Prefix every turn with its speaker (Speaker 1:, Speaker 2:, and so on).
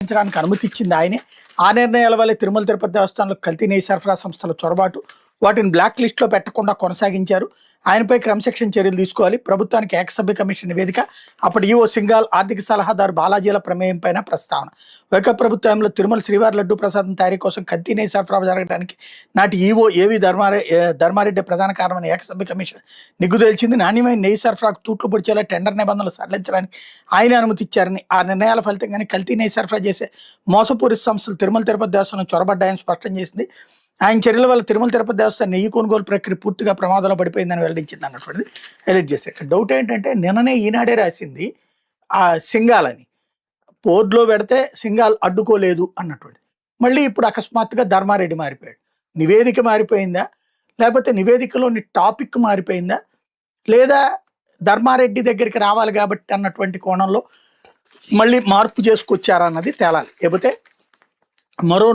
Speaker 1: నిర్వహించడానికి అనుమతి ఇచ్చింది ఆయనే. ఆ నిర్ణయాల వల్లే తిరుమల తిరుపతి దేవస్థానంలో కల్తీ నెయ్యి సరఫరా సంస్థల చొరబాటు, వాటిని బ్లాక్ లిస్ట్లో పెట్టకుండా కొనసాగించారు. ఆయనపై క్రమశిక్షణ చర్యలు తీసుకోవాలి. ప్రభుత్వానికి ఏకసభ్య కమిషన్ నివేదిక, అప్పటి ఈవో సింగాల్, ఆర్థిక సలహాదారు బాలాజీల ప్రమేయం పైన ప్రస్తావన. వైకాపా ప్రభుత్వంలో తిరుమల శ్రీవారి లడ్డూ ప్రసాదం తయారీ కోసం కల్తీ నెయ్యి సరఫరా జరగడానికి నాటి ఈవో ఏవి ధర్మారెడ్డి ప్రధాన కారణమని ఏకసభ్య కమిషన్ నిగ్గుదేల్చింది. నాణ్యమైన నెయ్యి సరఫరాకు తూట్లు పొడిచేలా టెండర్ నిబంధనలు సడలించడానికి ఆయన అనుమతి ఇచ్చారని, ఆ నిర్ణయాల ఫలితంగానే కల్తీ నెయ్యి సరఫరా చేసే మోసపూరిత సంస్థలు తిరుమల తిరుపతి దేవస్థానం చొరబడ్డాయని స్పష్టం చేసింది. ఆయన చర్యల వల్ల తిరుమల తిరుపతి దేవస్థానం నెయ్యి కొనుగోలు ప్రక్రియ పూర్తిగా ప్రమాదంలో పడిపోయిందని వెల్లడించింది అన్నటువంటిది హైలైట్ చేశారు. ఇక్కడ డౌట్ ఏంటంటే నిన్ననే ఈనాడే రాసింది ఆ సింగాలని బోర్డులో పెడితే సింగాల్ అడ్డుకోలేదు అన్నటువంటిది. మళ్ళీ ఇప్పుడు అకస్మాత్తుగా ధర్మారెడ్డి మారిపోయాడు. నివేదిక మారిపోయిందా, లేకపోతే నివేదికలోని టాపిక్ మారిపోయిందా, లేదా ధర్మారెడ్డి దగ్గరికి రావాలి కాబట్టి అన్నటువంటి కోణంలో మళ్ళీ మార్పు చేసుకొచ్చారన్నది తేలాలి. లేకపోతే మరో